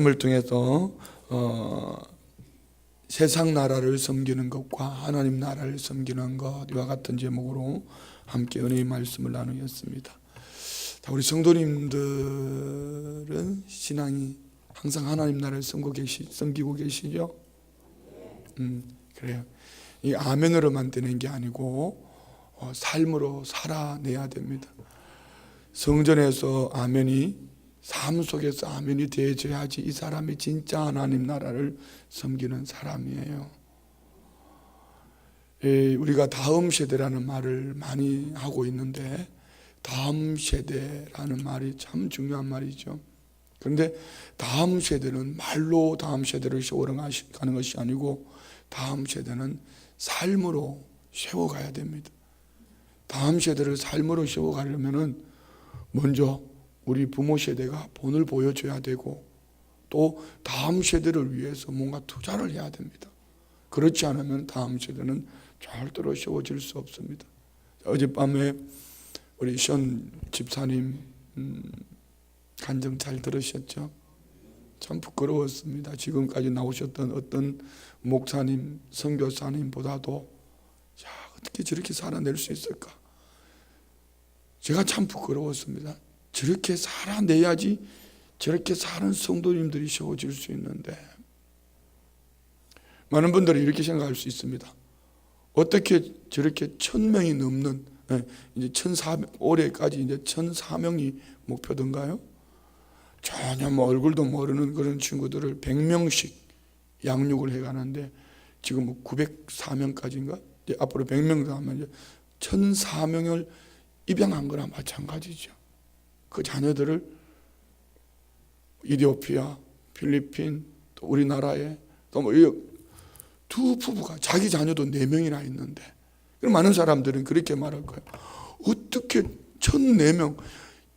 을 통해서 세상 나라를 섬기는 것과 하나님 나라를 섬기는 것과 같은 제목으로 함께 은혜의 말씀을 나누겠습니다. 우리 성도님들은 신앙이 항상 하나님 나라를 섬기고 계시죠? 그래요. 이 아멘으로만 되는 게 아니고 삶으로 살아내야 됩니다. 성전에서 아멘이, 삶 속에서 아멘이 되어져야지 이 사람이 진짜 하나님 나라를 섬기는 사람이에요. 우리가 다음 세대라는 말을 많이 하고 있는데, 다음 세대라는 말이 참 중요한 말이죠. 그런데 다음 세대는 말로 다음 세대를 세워가는 것이 아니고, 다음 세대는 삶으로 세워가야 됩니다. 다음 세대를 삶으로 세워가려면 먼저 우리 부모 세대가 본을 보여줘야 되고, 또 다음 세대를 위해서 뭔가 투자를 해야 됩니다. 그렇지 않으면 다음 세대는 절대로 세워질 수 없습니다. 어젯밤에 우리 션 집사님 간증 잘 들으셨죠? 참 부끄러웠습니다. 지금까지 나오셨던 어떤 목사님, 선교사님보다도 어떻게 저렇게 살아낼 수 있을까? 제가 참 부끄러웠습니다. 저렇게 살아내야지 저렇게 사는 성도님들이 세워질 수 있는데, 많은 분들이 이렇게 생각할 수 있습니다. 어떻게 저렇게 1000명이 넘는, 이제 1400, 올해까지 이제 1004명이 목표던가요? 전혀 얼굴도 모르는 그런 친구들을 100명씩 양육을 해가는데, 지금 904명까지인가? 이제 앞으로 100명 더 하면 이제 1004명을 입양한 거나 마찬가지죠. 그 자녀들을 이디오피아, 필리핀, 또 우리나라에 또 두 부부가 자기 자녀도 4명이나 있는데, 많은 사람들은 그렇게 말할 거예요. 어떻게 1004명,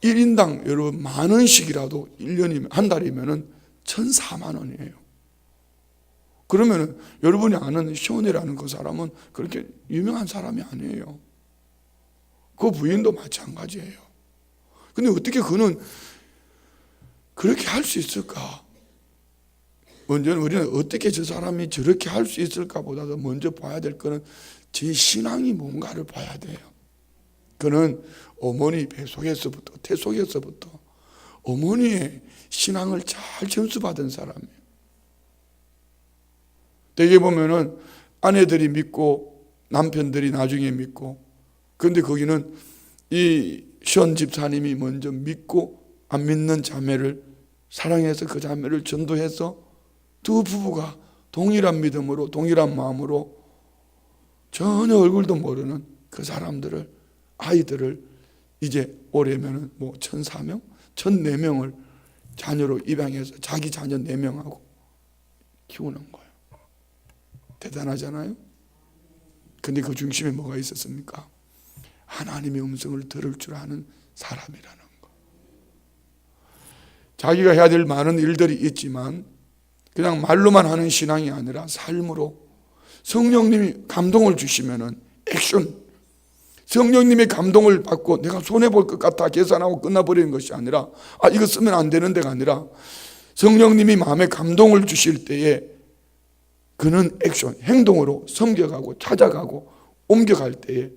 1인당 여러분 만 원씩이라도 1년이면, 한 달이면은 1004만 원이에요. 그러면은 여러분이 아는 시온이라는 그 사람은 그렇게 유명한 사람이 아니에요. 그 부인도 마찬가지예요. 근데 어떻게 그는 그렇게 할 수 있을까? 먼저는 우리는 어떻게 저 사람이 저렇게 할 수 있을까 보다도 먼저 봐야 될 거는 제 신앙이 뭔가를 봐야 돼요. 그는 어머니 뱃속에서부터, 태속에서부터 어머니의 신앙을 잘 전수받은 사람이에요. 대개 보면은 아내들이 믿고 남편들이 나중에 믿고, 그런데 거기는 이 션 집사님이 먼저 믿고 안 믿는 자매를 사랑해서 그 자매를 전도해서 두 부부가 동일한 믿음으로, 동일한 마음으로 전혀 얼굴도 모르는 그 사람들을, 아이들을 이제 올해면은 1004명, 1004명을 자녀로 입양해서 자기 자녀 4명하고 키우는 거예요. 대단하잖아요? 근데 그 중심에 뭐가 있었습니까? 하나님의 음성을 들을 줄 아는 사람이라는 거. 자기가 해야 될 많은 일들이 있지만 그냥 말로만 하는 신앙이 아니라 삶으로, 성령님이 감동을 주시면은 액션, 성령님의 감동을 받고 내가 손해볼 것 같아 계산하고 끝나버리는 것이 아니라, 이거 쓰면 안 되는 데가 아니라, 성령님이 마음에 감동을 주실 때에 그는 액션, 행동으로 섬겨가고 찾아가고 옮겨갈 때에,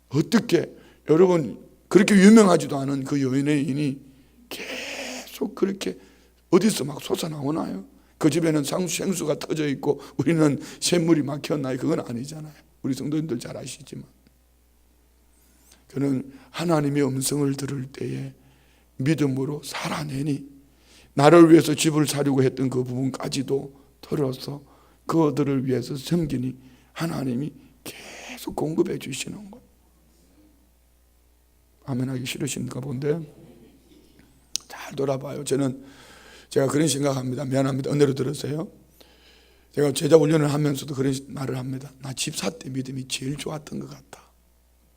어떻게 여러분 그렇게 유명하지도 않은 그 연예인이 계속 그렇게 어디서 막 솟아나오나요? 그 집에는 생수가 터져 있고 우리는 샘물이 막혔나요? 그건 아니잖아요. 우리 성도님들 잘 아시지만, 그는 하나님의 음성을 들을 때에 믿음으로 살아내니, 나를 위해서 집을 사려고 했던 그 부분까지도 털어서 그들을 위해서 섬기니 하나님이 계속 공급해 주시는 거예요. 아멘 하기 싫으신가 본데, 잘 돌아봐요. 제가 그런 생각합니다. 미안합니다. 은혜로 들으세요. 제가 제자 훈련을 하면서도 그런 말을 합니다. 나 집사 때 믿음이 제일 좋았던 것 같다,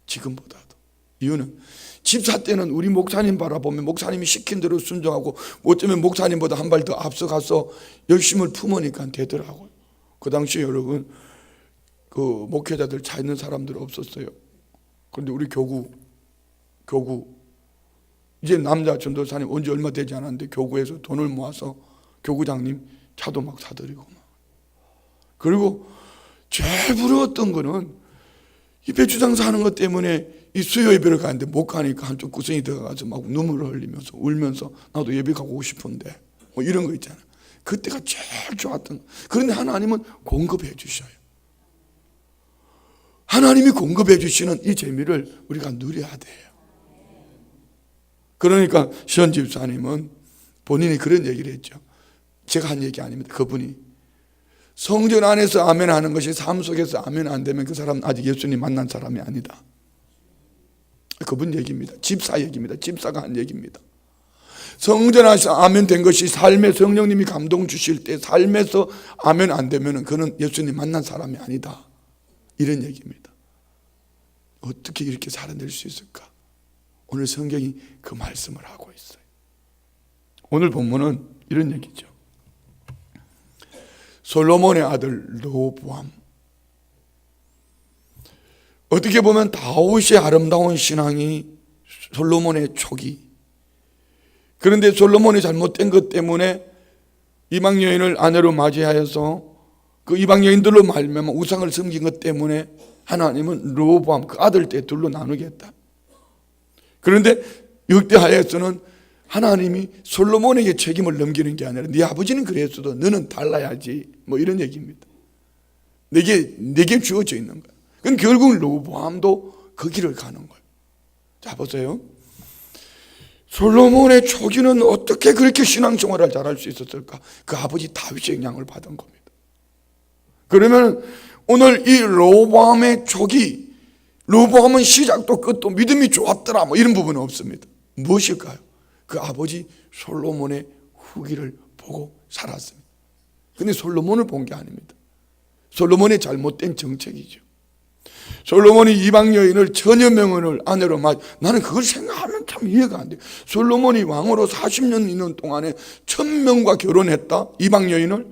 지금보다도. 이유는 집사 때는 우리 목사님 바라보면 목사님이 시킨 대로 순종하고, 어쩌면 목사님보다 한 발 더 앞서가서 열심을 품으니까 되더라고요. 그 당시에 여러분 그 목회자들 차 있는 사람들 없었어요. 그런데 우리 교구 이제 남자 전도사님 온 지 얼마 되지 않았는데 교구에서 돈을 모아서 교구장님 차도 막 사드리고 막. 그리고 제일 부러웠던 거는 이 배추 장사하는 것 때문에 이 수요 예배를 가는데 못 가니까 한쪽 구석이 들어가서 막 눈물을 흘리면서 울면서 나도 예배 가고 싶은데 뭐 이런 거 있잖아요. 그때가 제일 좋았던. 그런데 하나님은 공급해 주셔요. 하나님이 공급해 주시는 이 재미를 우리가 누려야 돼요. 그러니까 시원 집사님은 본인이 그런 얘기를 했죠. 제가 한 얘기 아닙니다. 그분이 성전 안에서 아멘 하는 것이 삶 속에서 아멘 안 되면 그 사람은 아직 예수님 만난 사람이 아니다. 그분 얘기입니다. 집사 얘기입니다. 집사가 한 얘기입니다. 성전 안에서 아멘 된 것이 삶에 성령님이 감동 주실 때 삶에서 아멘 안 되면 그는 예수님 만난 사람이 아니다. 이런 얘기입니다. 어떻게 이렇게 살아낼 수 있을까? 오늘 성경이 그 말씀을 하고 있어요. 오늘 본문은 이런 얘기죠. 솔로몬의 아들 르호보암. 어떻게 보면 다윗의 아름다운 신앙이 솔로몬의 초기. 그런데 솔로몬이 잘못된 것 때문에 이방 여인을 아내로 맞이하여서 그 이방 여인들로 말미암아 우상을 섬긴 것 때문에 하나님은 르호보암 그 아들 때 둘로 나누겠다. 그런데 역대하에서는 하나님이 솔로몬에게 책임을 넘기는 게 아니라 네 아버지는 그랬어도 너는 달라야지 뭐 이런 얘기입니다. 내게 주어져 있는 거야. 그럼 결국 르호보암도 그 길을 가는 거예요. 자 보세요. 솔로몬의 초기는 어떻게 그렇게 신앙생활을 잘할 수 있었을까? 그 아버지 다윗의 영향을 받은 겁니다. 그러면 오늘 이 르호보암의 초기, 르호보암은 시작도 끝도 믿음이 좋았더라 뭐 이런 부분은 없습니다. 무엇일까요? 그 아버지 솔로몬의 후기를 보고 살았습니다. 그런데 솔로몬을 본 게 아닙니다. 솔로몬의 잘못된 정책이죠. 솔로몬이 이방 여인을 천여 명을 아내로 맞. 나는 그걸 생각하면 참 이해가 안 돼요. 솔로몬이 왕으로 40년 있는 동안에 1000명과 결혼했다. 이방 여인을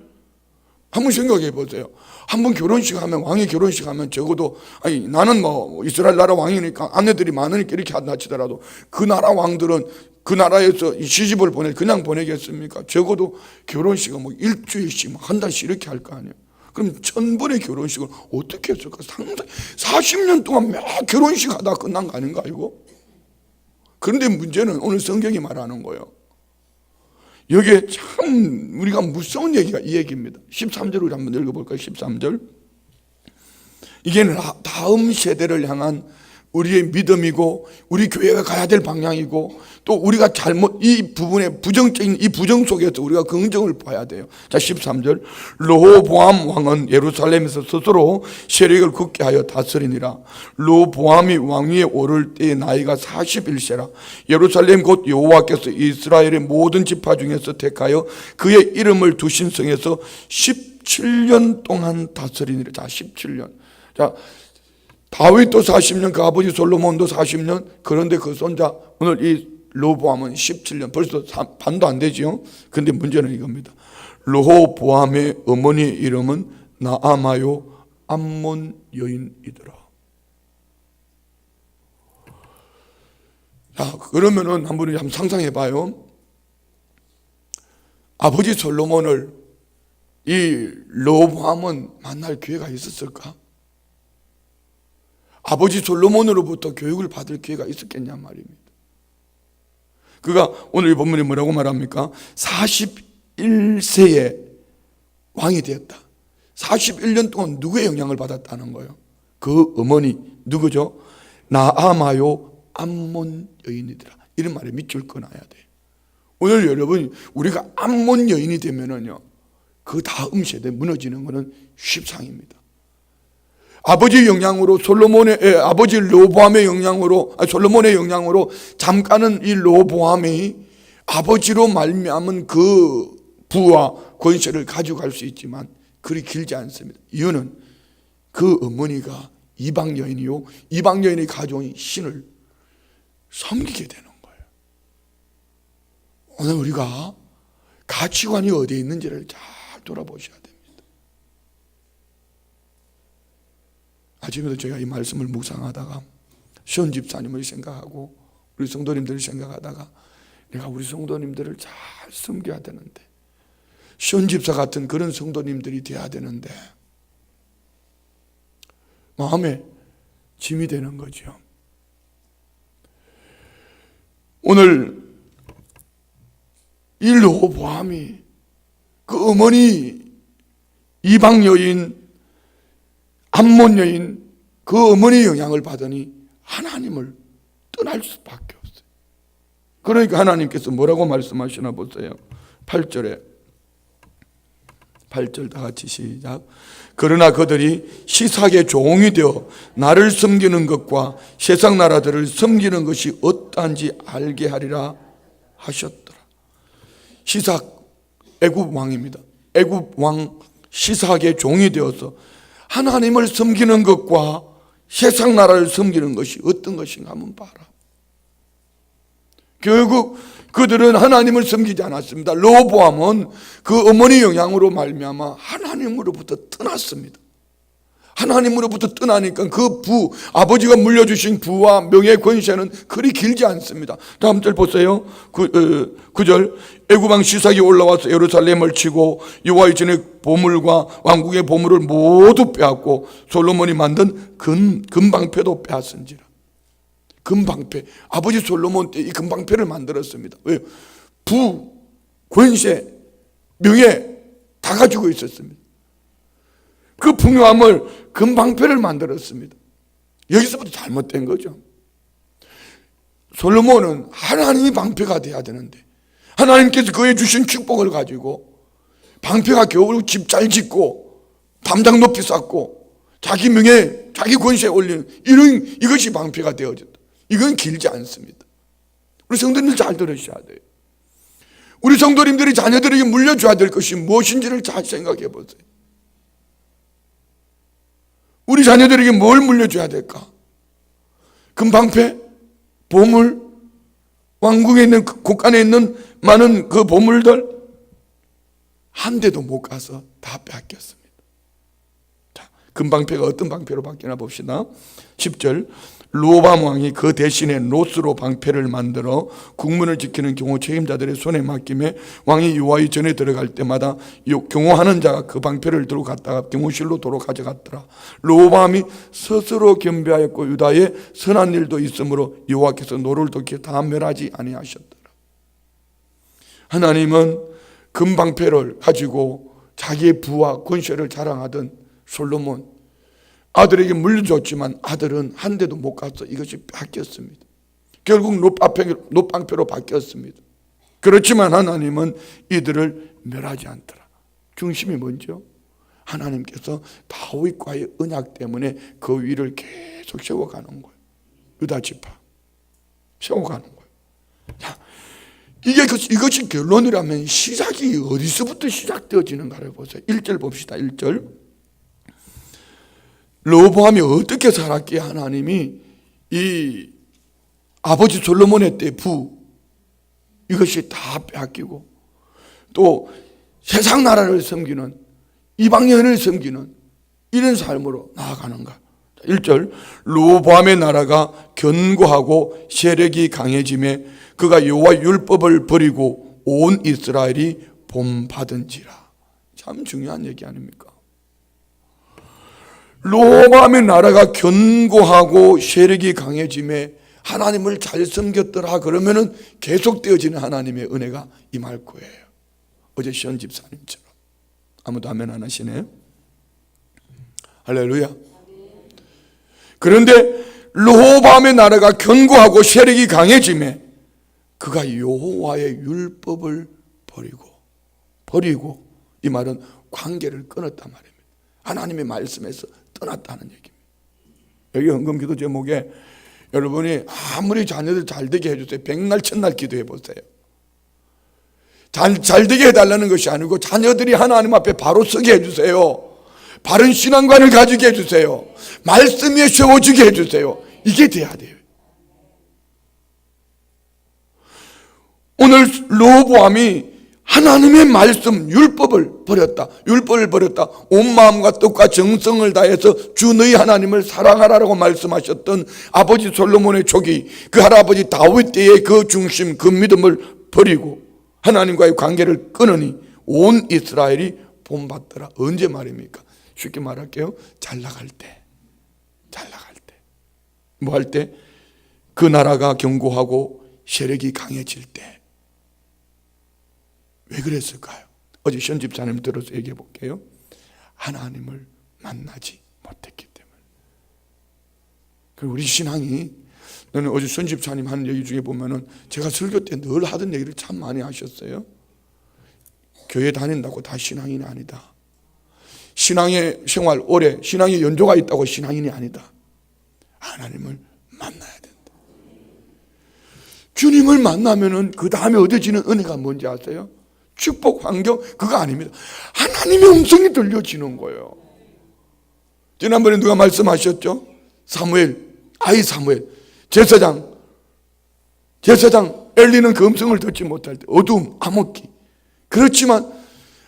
한번 생각해 보세요. 한번 결혼식 하면 왕이 결혼식 하면 적어도 아니 나는 뭐 이스라엘 나라 왕이니까 아내들이 많으니까 이렇게 한다 치더라도 그 나라 왕들은 그 나라에서 시집을 그냥 보내겠습니까? 적어도 결혼식은 뭐 일주일씩 한 달씩 이렇게 할 거 아니에요. 그럼 1000번의 결혼식을 어떻게 했을까? 상당히 40년 동안 매 결혼식 하다 끝난 거 아닌가 이거? 그런데 문제는 오늘 성경이 말하는 거예요. 여기에 참 우리가 무서운 얘기가 이 얘기입니다. 13절을 한번 읽어볼까요? 13절. 이게 다음 세대를 향한 우리의 믿음이고 우리 교회가 가야 될 방향이고 또 우리가 이 부분에 부정적인 이 부정 속에서 우리가 긍정을 봐야 돼요. 자 13절. 르호보암 왕은 예루살렘에서 스스로 세력을 굳게 하여 다스리니라. 르호보암이 왕위에 오를 때의 나이가 41세라. 예루살렘 곧 여호와께서 이스라엘의 모든 지파 중에서 택하여 그의 이름을 두신 성에서 17년 동안 다스리니라. 자 17년. 자 다윗도 40년, 그 아버지 솔로몬도 40년. 그런데 그 손자 오늘 이 르호보암은 17년. 벌써 반도 안 되지요. 그런데 문제는 이겁니다. 르호보암의 어머니의 이름은 나아마요 암몬 여인이더라. 자 그러면은 한번 상상해 봐요. 아버지 솔로몬을 이 르호보암은 만날 기회가 있었을까? 아버지 솔로몬으로부터 교육을 받을 기회가 있었겠냐 말입니다. 그가 오늘 이 본문이 뭐라고 말합니까? 41세에 왕이 되었다. 41년 동안 누구의 영향을 받았다는 거예요? 그 어머니 누구죠? 나아마요 암몬 여인이더라. 이런 말에 밑줄 끊어야 돼요. 오늘 여러분 우리가 암몬 여인이 되면은요 그 다음 세대 무너지는 것은 쉽상입니다. 아버지 영향으로 아버지 르호보암의 영향으로 솔로몬의 영향으로 잠깐은 이 르호보암이 아버지로 말미암은 그 부와 권세를 가져갈 수 있지만 그리 길지 않습니다. 이유는 그 어머니가 이방 여인이요 이방 여인이 가져온 신을 섬기게 되는 거예요. 오늘 우리가 가치관이 어디에 있는지를 잘 돌아보셔야 됩니다. 아침에도 제가 이 말씀을 묵상하다가 시온 집사님을 생각하고 우리 성도님들을 생각하다가 내가 우리 성도님들을 잘 섬겨야 되는데 시온 집사 같은 그런 성도님들이 돼야 되는데 마음에 짐이 되는 거죠. 오늘 이 르호보암이 그 어머니 이방 여인 암몬 여인 그 어머니 영향을 받으니 하나님을 떠날 수밖에 없어요. 그러니까 하나님께서 뭐라고 말씀하시나 보세요. 8절 다 같이 시작. 그러나 그들이 시삭의 종이 되어 나를 섬기는 것과 세상 나라들을 섬기는 것이 어떠한지 알게 하리라 하셨더라. 시삭 애굽 왕입니다. 애굽 왕 시삭의 종이 되어서 하나님을 섬기는 것과 세상 나라를 섬기는 것이 어떤 것인가 한번 봐라. 결국 그들은 하나님을 섬기지 않았습니다. 르호보암은 그 어머니 영향으로 말미암아 하나님으로부터 떠났습니다. 하나님으로부터 떠나니까 그 아버지가 물려주신 부와 명예 권세는 그리 길지 않습니다. 다음 절 보세요. 9절 애굽왕 시삭이 올라와서 예루살렘을 치고 여호와의 전의 보물과 왕국의 보물을 모두 빼앗고 솔로몬이 만든 금방패도 빼앗은지라. 금방패, 아버지 솔로몬 때 이 금방패를 만들었습니다. 왜요? 부, 권세, 명예 다 가지고 있었습니다. 그 풍요함을 금방패를 만들었습니다. 여기서부터 잘못된 거죠. 솔로몬은 하나님이 방패가 돼야 되는데 하나님께서 그에 주신 축복을 가지고 방패가 겨우 집 잘 짓고 담장 높이 쌓고 자기 명예, 자기 권세에 올리는 이것이 방패가 되어졌다. 이건 길지 않습니다. 우리 성도님들 잘 들으셔야 돼요. 우리 성도님들이 자녀들에게 물려줘야 될 것이 무엇인지를 잘 생각해 보세요. 우리 자녀들에게 뭘 물려줘야 될까? 금방패, 보물, 왕궁에 있는 곳간에 있는 많은 그 보물들 한 대도 못 가서 다 뺏겼습니다. 자, 금방패가 어떤 방패로 바뀌나 봅시다. 10절 르호보암 왕이 그 대신에 노스로 방패를 만들어 국문을 지키는 경호 책임자들의 손에 맡김에 왕이 여호와의 전에 들어갈 때마다 경호하는 자가 그 방패를 들고 갔다가 경호실로 도로 가져갔더라. 르호보암이 스스로 겸비하였고 유다에 선한 일도 있으므로 여호와께서 노를 돕게 다 멸하지 아니하셨더라. 하나님은 금방패를 가지고 자기의 부와 권세를 자랑하던 솔로몬 아들에게 물려줬지만 아들은 한 대도 못 갔어. 이것이 바뀌었습니다. 결국 놋방패로 바뀌었습니다. 그렇지만 하나님은 이들을 멸하지 않더라. 중심이 뭔지요? 하나님께서 다윗과의 언약 때문에 그 위를 계속 세워가는 거예요. 유다 지파 세워가는 거예요. 자, 이것이 결론이라면 시작이 어디서부터 시작되어지는가를 보세요. 1절 봅시다. 1절 르호보암이 어떻게 살았기에 하나님이 이 아버지 솔로몬의 때 이것이 다 빼앗기고 또 세상 나라를 섬기는 이방인을 섬기는 이런 삶으로 나아가는가. 1절 르호보암의 나라가 견고하고 세력이 강해짐에 그가 여호와 율법을 버리고 온 이스라엘이 본받은지라. 참 중요한 얘기 아닙니까? 르호보암의 나라가 견고하고 세력이 강해짐에 하나님을 잘 섬겼더라. 그러면은 계속되어지는 하나님의 은혜가 임할 거예요. 어제 시온 집사님처럼. 아무도 아멘 안 하시네. 할렐루야. 그런데 르호보암의 나라가 견고하고 세력이 강해짐에 그가 여호와의 율법을 버리고 이 말은 관계를 끊었단 말입니다. 하나님의 말씀에서 떠났다는 얘기입니다. 여기 헌금기도 제목에 여러분이 아무리 자녀들 잘 되게 해주세요. 백날 천날 기도해 보세요. 잘 되게 해달라는 것이 아니고 자녀들이 하나님 앞에 바로 서게 해주세요. 바른 신앙관을 가지게 해주세요. 말씀 위에 세워주게 해주세요. 이게 돼야 돼요. 오늘 르호보암이 하나님의 말씀 율법을 버렸다. 온 마음과 뜻과 정성을 다해서 주 너희 하나님을 사랑하라고 말씀하셨던 아버지 솔로몬의 족이 그 할아버지 다윗 때의 그 중심 그 믿음을 버리고 하나님과의 관계를 끊으니 온 이스라엘이 본받더라. 언제 말입니까? 쉽게 말할게요. 잘 나갈 때. 잘 나갈 때. 뭐 할 때? 그 나라가 견고하고 세력이 강해질 때. 왜 그랬을까요? 어제 션 집사님 들어서 얘기해 볼게요. 하나님을 만나지 못했기 때문에. 그리고 우리 신앙이, 저는 어제 션 집사님 하는 얘기 중에 보면은 제가 설교 때 늘 하던 얘기를 참 많이 하셨어요. 교회 다닌다고 다 신앙인이 아니다. 신앙의 생활 오래, 신앙의 연조가 있다고 신앙인이 아니다. 하나님을 만나야 된다. 주님을 만나면은 그 다음에 얻어지는 은혜가 뭔지 아세요? 축복, 환경, 그거 아닙니다. 하나님의 음성이 들려지는 거예요. 지난번에 누가 말씀하셨죠? 아이 사무엘, 제사장 엘리는 그 음성을 듣지 못할 때, 어두움, 암흑기. 그렇지만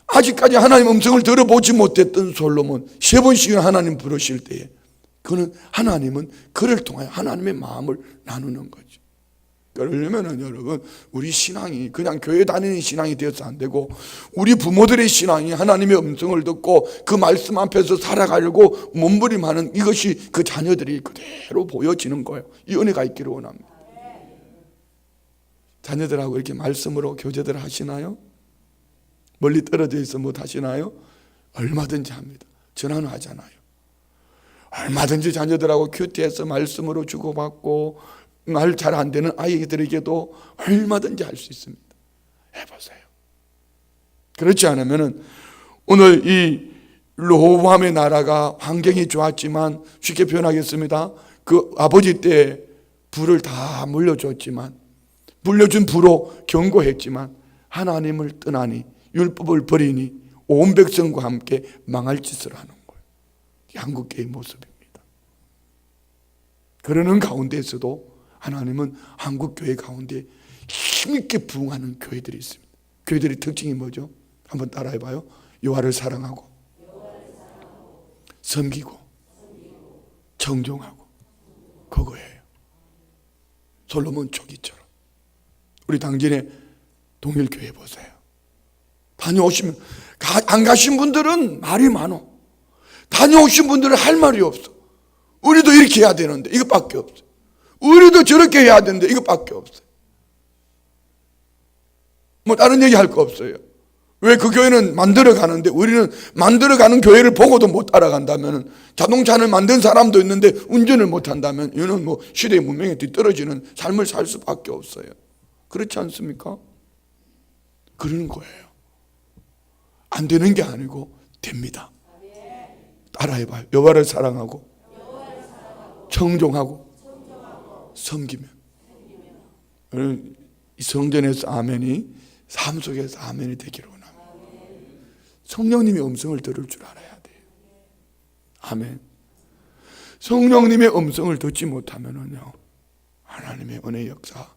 아직까지 하나님의 음성을 들어보지 못했던 솔로몬, 3번씩이나 하나님 부르실 때에, 그는 하나님은 그를 통하여 하나님의 마음을 나누는 거죠. 그러려면은 여러분, 우리 신앙이 그냥 교회 다니는 신앙이 되어서 안 되고, 우리 부모들의 신앙이 하나님의 음성을 듣고 그 말씀 앞에서 살아가려고 몸부림하는 이것이 그 자녀들이 그대로 보여지는 거예요. 이 은혜가 있기를 원합니다. 자녀들하고 이렇게 말씀으로 교제들 하시나요? 멀리 떨어져 있어 못 하시나요? 얼마든지 합니다. 전화는 하잖아요. 얼마든지 자녀들하고 큐티해서 말씀으로 주고받고, 말 잘 안 되는 아이들에게도 얼마든지 할 수 있습니다. 해보세요. 그렇지 않으면은 오늘 이 르호보암의 나라가 환경이 좋았지만, 쉽게 표현하겠습니다. 그 아버지 때 부를 다 물려줬지만, 물려준 부로 경고했지만 하나님을 떠나니, 율법을 버리니 온 백성과 함께 망할 짓을 하는 거예요. 한국교회의 모습입니다. 그러는 가운데에서도 하나님은 한국교회 가운데 힘있게 부흥하는 교회들이 있습니다. 교회들의 특징이 뭐죠? 한번 따라해봐요. 여호와를 사랑하고 섬기고 정종하고, 그거예요. 솔로몬 초기처럼. 우리 당진의 동일교회 보세요. 다녀오시면, 안 가신 분들은 말이 많어. 다녀오신 분들은 할 말이 없어. 우리도 이렇게 해야 되는데 이것밖에 없어. 우리도 저렇게 해야 되는데 이것밖에 없어요. 뭐 다른 얘기 할 거 없어요. 왜 그 교회는 만들어 가는데 우리는 만들어 가는 교회를 보고도 못 따라간다면, 자동차를 만든 사람도 있는데 운전을 못 한다면, 이는 뭐 시대의 문명에 뒤떨어지는 삶을 살 수밖에 없어요. 그렇지 않습니까? 그러는 거예요. 안 되는 게 아니고 됩니다. 따라해봐요. 여호와를 사랑하고 청종하고 섬기면. 이 성전에서 아멘이 삶 속에서 아멘이 되기를 원합니다. 성령님의 음성을 들을 줄 알아야 돼요. 아멘. 성령님의 음성을 듣지 못하면은요, 하나님의 은혜 역사,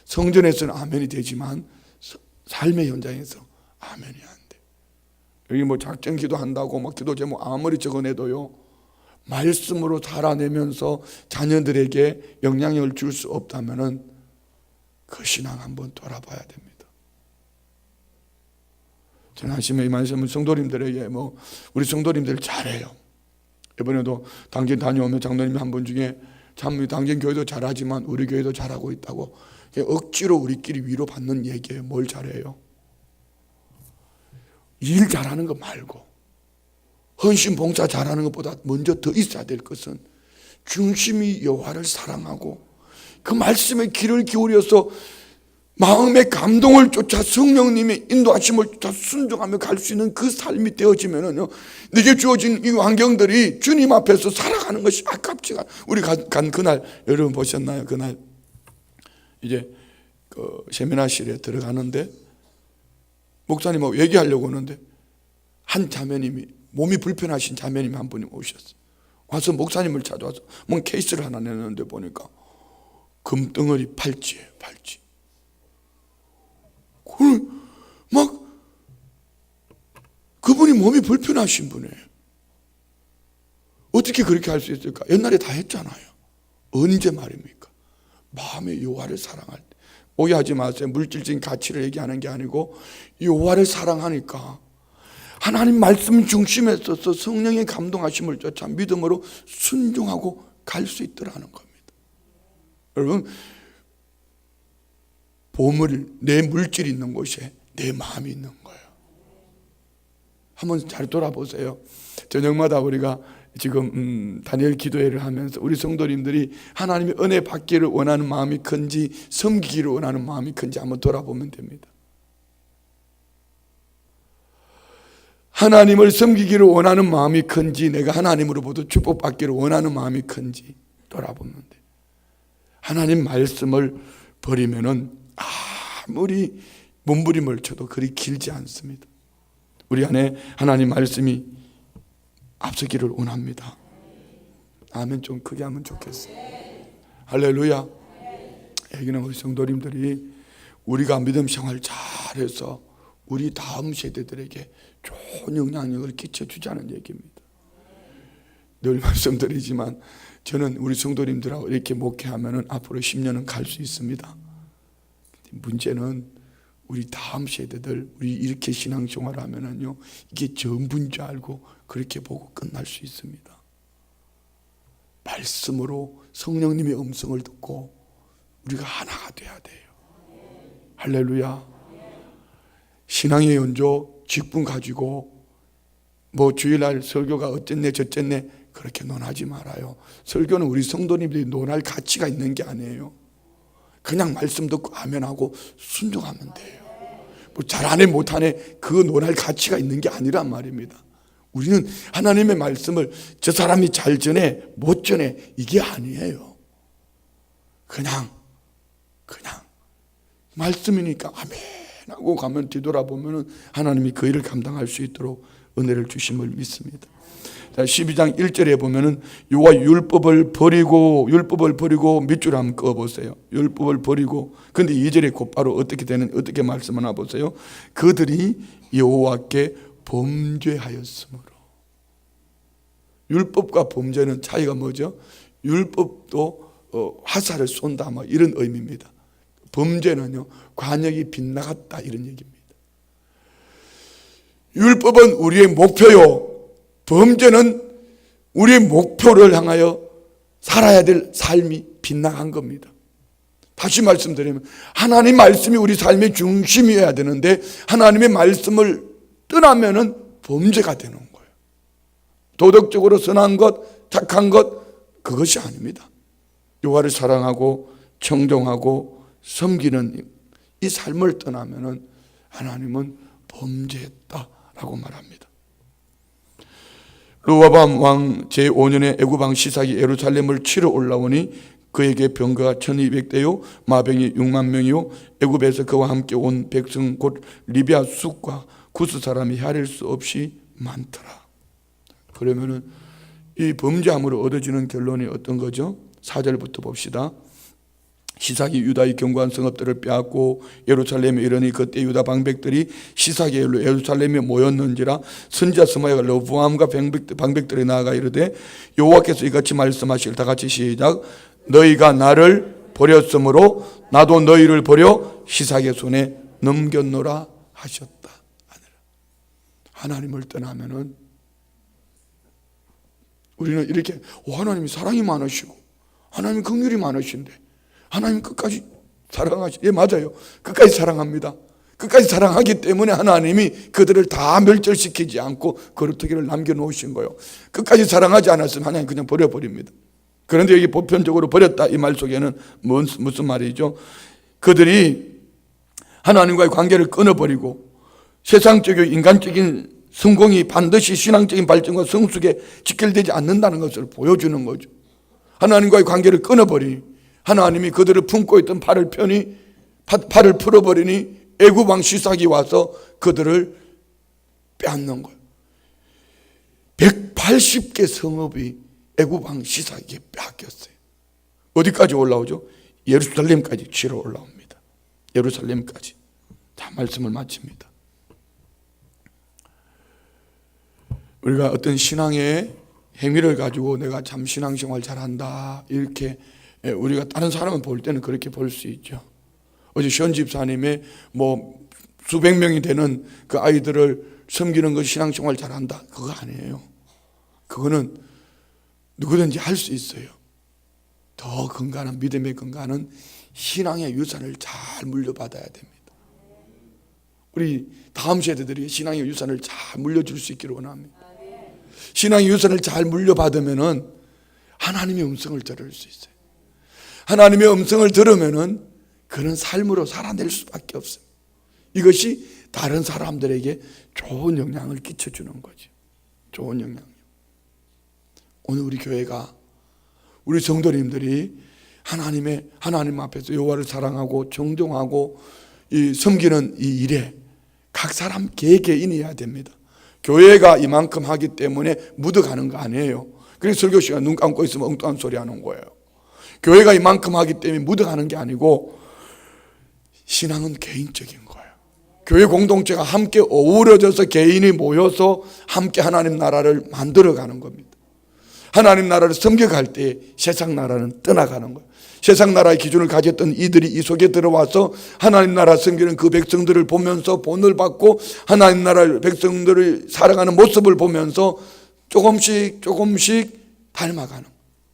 성전에서는 아멘이 되지만 삶의 현장에서 아멘이 안 돼. 여기 뭐 작전 기도한다고 막 기도 제목 아무리 적어내도요, 말씀으로 살아내면서 자녀들에게 영향력을 줄 수 없다면은 그 신앙 한번 돌아봐야 됩니다. 저는 아침에 이 말씀은 성도님들에게, 뭐 우리 성도님들 잘해요. 이번에도 당진 다녀오면 장로님이 한 분 중에, 참 당진 교회도 잘하지만 우리 교회도 잘하고 있다고 억지로 우리끼리 위로받는 얘기예요. 뭘 잘해요? 일 잘하는 거 말고 헌신 봉사 잘하는 것보다 먼저 더 있어야 될 것은 중심이 여호와를 사랑하고 그 말씀에 귀를 기울여서 마음의 감동을 쫓아 성령님의 인도하심을 쫓아 순종하며 갈 수 있는 그 삶이 되어지면은요, 내게 주어진 이 환경들이 주님 앞에서 살아가는 것이 아깝지가. 우리 간 그날, 여러분 보셨나요? 그날 이제 그 세미나실에 들어가는데 목사님하고 얘기하려고 하는데 한 자매님이, 몸이 불편하신 자매님이 한 분이 오셨어요. 와서 목사님을 찾아와서 뭔 케이스를 하나 내는데 보니까 금덩어리 팔찌예요. 팔찌. 막 그분이 몸이 불편하신 분이에요. 어떻게 그렇게 할 수 있을까? 옛날에 다 했잖아요. 언제 말입니까? 마음의 여호와를 사랑할 때, 오해하지 마세요. 물질적인 가치를 얘기하는 게 아니고 여호와를 사랑하니까 하나님 말씀 중심에 서서 성령의 감동하심을 쫓아 믿음으로 순종하고 갈 수 있더라는 겁니다. 여러분, 보물, 내 물질이 있는 곳에 내 마음이 있는 거예요. 한번 잘 돌아보세요. 저녁마다 우리가 지금 다니엘 기도회를 하면서 우리 성도님들이 하나님의 은혜 받기를 원하는 마음이 큰지 섬기기를 원하는 마음이 큰지 한번 돌아보면 됩니다. 하나님을 섬기기를 원하는 마음이 큰지 내가 하나님으로부터 축복받기를 원하는 마음이 큰지 돌아보면 돼요. 하나님 말씀을 버리면은 아무리 몸부림을 쳐도 그리 길지 않습니다. 우리 안에 하나님 말씀이 앞서기를 원합니다. 아멘. 좀 크게 하면 좋겠어요. 할렐루야. 여기는 우리 성도님들이 우리가 믿음 생활 잘해서 우리 다음 세대들에게 좋은 영향력을 끼쳐주자는 얘기입니다. 늘 말씀드리지만 저는 우리 성도님들하고 이렇게 목회하면 앞으로 10년은 갈 수 있습니다. 문제는 우리 다음 세대들, 우리 이렇게 신앙생활 하면은요, 이게 전부인 줄 알고 그렇게 보고 끝날 수 있습니다. 말씀으로 성령님의 음성을 듣고 우리가 하나가 돼야 돼요. 할렐루야. 신앙의 연조, 직분 가지고 뭐 주일날 설교가 어쨌네 저쨌네 그렇게 논하지 말아요. 설교는 우리 성도님들이 논할 가치가 있는 게 아니에요. 그냥 말씀 듣고 아멘하고 순종하면 돼요. 뭐 잘하네 못하네 그 논할 가치가 있는 게 아니란 말입니다. 우리는 하나님의 말씀을 저 사람이 잘 전해 못 전해 이게 아니에요. 그냥 말씀이니까 아멘 하고 가면 뒤돌아보면 하나님이 그 일을 감당할 수 있도록 은혜를 주심을 믿습니다. 12장 1절에 보면은 요와 율법을 버리고 밑줄 한번 그어보세요. 율법을 버리고 근데 2절에 곧바로 어떻게 말씀하나 보세요. 그들이 여호와께 범죄하였으므로. 율법과 범죄는 차이가 뭐죠? 율법도 화살을 쏜다 뭐 이런 의미입니다. 범죄는요 관역이 빗나갔다 이런 얘기입니다. 율법은 우리의 목표요, 범죄는 우리의 목표를 향하여 살아야 될 삶이 빗나간 겁니다. 다시 말씀드리면 하나님 말씀이 우리 삶의 중심이어야 되는데 하나님의 말씀을 떠나면은 범죄가 되는 거예요. 도덕적으로 선한 것, 착한 것 그것이 아닙니다. 여호와를 사랑하고 청종하고 섬기는 이 삶을 떠나면은 하나님은 범죄했다라고 말합니다. 르호보암 왕 제5년에 애굽 왕 시삭이 예루살렘을 치러 올라오니 그에게 병거가 1200대요 마병이 6만 명이요 애굽에서 그와 함께 온 백성 곧 리비아 숫과 구스 사람이 헤아릴 수 없이 많더라. 그러면은 이 범죄함으로 얻어지는 결론이 어떤 거죠? 4절부터 봅시다. 시삭이 유다의 견고한 성읍들을 빼앗고 예루살렘에 이르니 그때 유다 방백들이 시삭의 일로 예루살렘에 모였는지라 선지자 스마야가 르호보암과 방백들이 나아가 이르되 여호와께서 이같이 말씀하시길 다 같이 시작. 너희가 나를 버렸으므로 나도 너희를 버려 시삭의 손에 넘겼노라 하셨다. 하나님을 떠나면은 우리는 이렇게 하나님이 사랑이 많으시고 하나님 긍휼이 많으신데 하나님 끝까지 사랑하시. 예, 맞아요. 끝까지 사랑합니다. 끝까지 사랑하기 때문에 하나님이 그들을 다 멸절시키지 않고 거루터기를 남겨놓으신 거예요. 끝까지 사랑하지 않았으면 하나님 그냥 버려버립니다. 그런데 여기 보편적으로 버렸다 이 말 속에는 무슨 말이죠? 그들이 하나님과의 관계를 끊어버리고 세상적이고 인간적인 성공이 반드시 신앙적인 발전과 성숙에 직결되지 않는다는 것을 보여주는 거죠. 하나님과의 관계를 끊어버리니 하나님이 그들을 품고 있던 팔을 풀어버리니 애굽 왕 시삭이 와서 그들을 빼앗는 거예요. 180개 성읍이 애굽 왕 시삭에게 빼앗겼어요. 어디까지 올라오죠? 예루살렘까지 치러 올라옵니다. 예루살렘까지. 자, 말씀을 마칩니다. 우리가 어떤 신앙의 행위를 가지고 내가 참 신앙생활 잘한다 이렇게 우리가 다른 사람을 볼 때는 그렇게 볼 수 있죠. 어제 시원 집사님의 수백 명이 되는 그 아이들을 섬기는 것이 신앙생활 잘한다, 그거 아니에요. 그거는 누구든지 할 수 있어요. 더 건강한 믿음의 건강은 신앙의 유산을 잘 물려받아야 됩니다. 우리 다음 세대들이 신앙의 유산을 잘 물려줄 수 있기를 원합니다. 신앙의 유산을 잘 물려받으면은 하나님의 음성을 들을 수 있어요. 하나님의 음성을 들으면은 그런 삶으로 살아낼 수밖에 없어요. 이것이 다른 사람들에게 좋은 영향을 끼쳐주는 거죠. 좋은 영향. 오늘 우리 교회가, 우리 성도님들이 하나님 앞에서 여호와를 사랑하고 정정하고 섬기는 이 일에 각 사람 개개인이 해야 됩니다. 교회가 이만큼 하기 때문에 묻어가는 거 아니에요. 그래서 설교 시간 눈 감고 있으면 엉뚱한 소리 하는 거예요. 교회가 이만큼 하기 때문에 묻어가는 게 아니고 신앙은 개인적인 거예요. 교회 공동체가 함께 어우러져서 개인이 모여서 함께 하나님 나라를 만들어가는 겁니다. 하나님 나라를 섬겨갈 때 세상 나라는 떠나가는 거예요. 세상 나라의 기준을 가졌던 이들이 이 속에 들어와서 하나님 나라 섬기는 그 백성들을 보면서 본을 받고 하나님 나라 백성들을 살아가는 모습을 보면서 조금씩 닮아가는.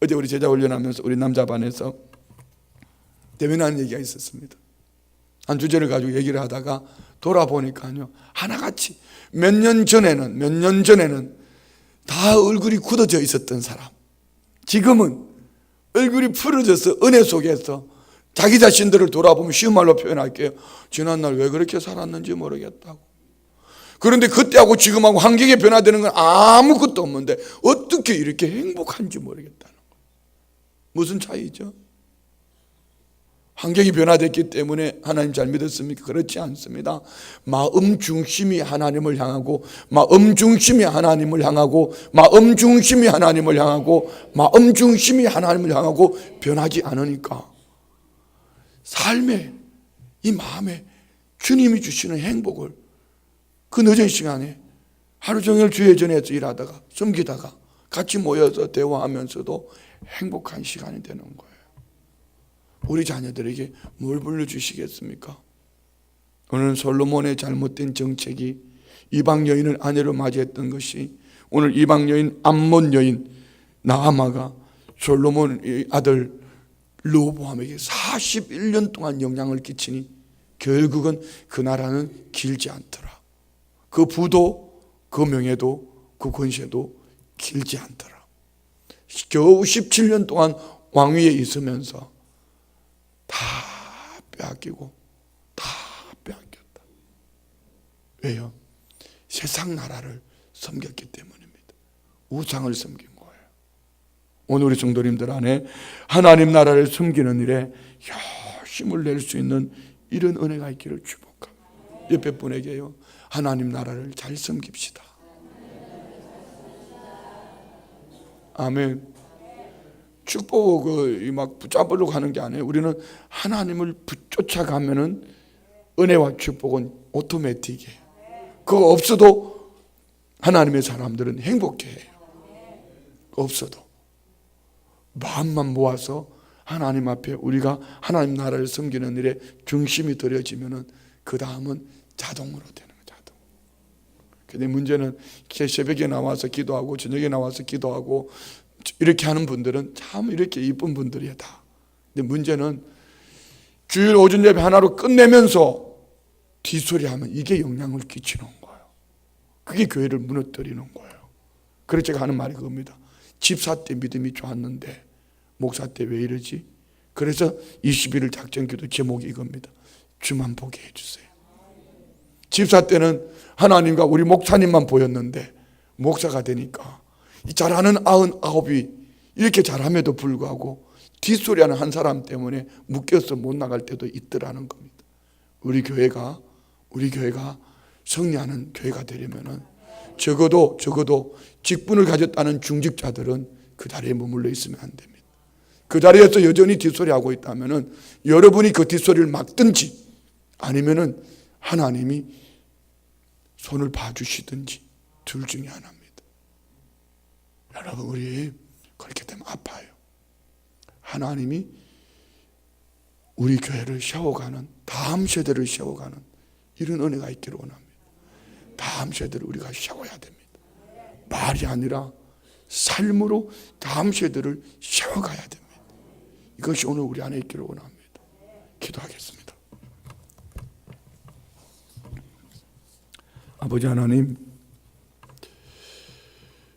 어제 우리 제자 훈련하면서 우리 남자반에서 대면하는 얘기가 있었습니다. 한 주제를 가지고 얘기를 하다가 돌아보니까요, 하나같이 몇 년 전에는 다 얼굴이 굳어져 있었던 사람, 지금은 얼굴이 풀어져서 은혜 속에서 자기 자신들을 돌아보면 쉬운 말로 표현할게요. 지난날 왜 그렇게 살았는지 모르겠다고. 그런데 그때하고 지금하고 환경이 변화되는 건 아무것도 없는데 어떻게 이렇게 행복한지 모르겠다는 거예요. 무슨 차이죠? 환경이 변화됐기 때문에 하나님 잘 믿었습니까? 그렇지 않습니다. 마음 중심이 하나님을 향하고, 마음 중심이 하나님을 향하고, 마음 중심이 하나님을 향하고, 마음 중심이 하나님을 향하고 변하지 않으니까 삶에, 이 마음에 주님이 주시는 행복을 그 늦은 시간에 하루 종일 주의 전에서 일하다가 섬기다가 같이 모여서 대화하면서도 행복한 시간이 되는 거예요. 우리 자녀들에게 뭘 불러주시겠습니까? 오늘 솔로몬의 잘못된 정책이 이방 여인을 아내로 맞이했던 것이, 오늘 이방 여인 암몬 여인 나아마가 솔로몬의 아들 르호보암에게 41년 동안 영향을 끼치니 결국은 그 나라는 길지 않더라. 그 부도, 그 명예도, 그 권세도 길지 않더라. 겨우 17년 동안 왕위에 있으면서 다 빼앗기고 다 빼앗겼다. 왜요? 세상 나라를 섬겼기 때문입니다. 우상을 섬긴 거예요. 오늘 우리 성도님들 안에 하나님 나라를 섬기는 일에 힘을 낼 수 있는 이런 은혜가 있기를 축복합니다. 옆에 분에게요, 하나님 나라를 잘 섬깁시다. 아멘. 축복을 막 붙잡으려고 하는 게 아니에요. 우리는 하나님을 쫓아가면은 은혜와 축복은 오토매틱이에요. 그거 없어도 하나님의 사람들은 행복해해요. 없어도 마음만 모아서 하나님 앞에 우리가 하나님 나라를 섬기는 일에 중심이 들여지면은 그 다음은 자동으로 되는 거예요. 자동. 근데 문제는 새벽에 나와서 기도하고 저녁에 나와서 기도하고 이렇게 하는 분들은 참 이렇게 이쁜 분들이야 다. 근데 문제는 주일 오전 예배 하나로 끝내면서 뒷소리하면 이게 영향을 끼치는 거예요. 그게 교회를 무너뜨리는 거예요. 그래서 제가 하는 말이 그겁니다. 집사 때 믿음이 좋았는데 목사 때 왜 이러지? 그래서 21일 작전기도 제목이 이겁니다. 주만 보게 해주세요. 집사 때는 하나님과 우리 목사님만 보였는데 목사가 되니까 잘하는 99이 이렇게 잘함에도 불구하고 뒷소리하는 한 사람 때문에 묶여서 못 나갈 때도 있더라는 겁니다. 우리 교회가 승리하는 교회가 되려면은 적어도 직분을 가졌다는 중직자들은 그 자리에 머물러 있으면 안 됩니다. 그 자리에서 여전히 뒷소리하고 있다면은 여러분이 그 뒷소리를 막든지 아니면은 하나님이 손을 봐주시든지 둘 중에 하나입니다. 여러분, 우리 그렇게 되면 아파요. 하나님이 우리 교회를 세워가는, 다음 세대를 세워가는 이런 은혜가 있기를 원합니다. 다음 세대를 우리가 세워야 됩니다. 말이 아니라 삶으로 다음 세대를 세워가야 됩니다. 이것이 오늘 우리 안에 있기를 원합니다. 기도하겠습니다. 아버지 하나님,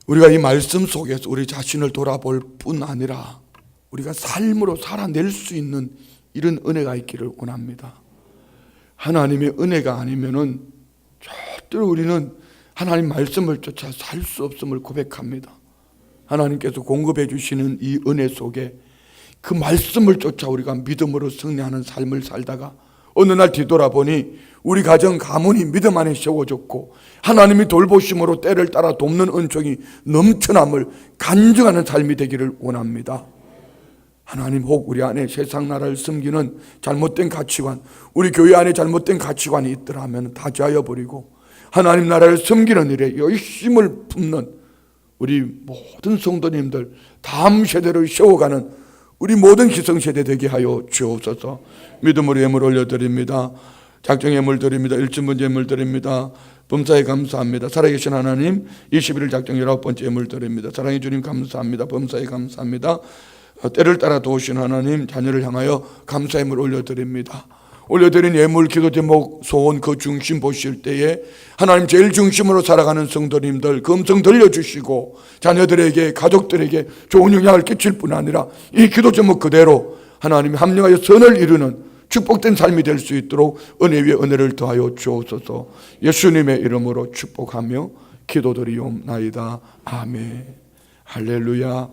우리가 이 말씀 속에서 우리 자신을 돌아볼 뿐 아니라 우리가 삶으로 살아낼 수 있는 이런 은혜가 있기를 원합니다. 하나님의 은혜가 아니면은 절대로 우리는 하나님 말씀을 쫓아 살 수 없음을 고백합니다. 하나님께서 공급해 주시는 이 은혜 속에 그 말씀을 쫓아 우리가 믿음으로 승리하는 삶을 살다가 어느 날 뒤돌아보니 우리 가정 가문이 믿음 안에 세워졌고 하나님이 돌보심으로 때를 따라 돕는 은총이 넘쳐남을 간증하는 삶이 되기를 원합니다. 하나님, 혹 우리 안에 세상 나라를 섬기는 잘못된 가치관, 우리 교회 안에 잘못된 가치관이 있더라면 다 지어버리고 하나님 나라를 섬기는 일에 열심을 품는 우리 모든 성도님들, 다음 세대를 세워가는 우리 모든 기성세대 되게 하여 주옵소서. 믿음으로 예물 올려드립니다. 작정 예물 드립니다. 일진번째 예물 드립니다. 범사에 감사합니다. 살아계신 하나님, 21일 작정 19번째 예물 드립니다. 사랑해 주님 감사합니다. 범사에 감사합니다. 때를 따라 도우신 하나님, 자녀를 향하여 감사 예물 올려드립니다. 올려드린 예물, 기도 제목, 소원 그 중심 보실 때에 하나님 제일 중심으로 살아가는 성도님들 그 음성 들려주시고 자녀들에게, 가족들에게 좋은 영향을 끼칠 뿐 아니라 이 기도 제목 그대로 하나님이 합력하여 선을 이루는 축복된 삶이 될 수 있도록 은혜 위에 은혜를 더하여 주옵소서. 예수님의 이름으로 축복하며 기도드리옵나이다. 아멘. 할렐루야.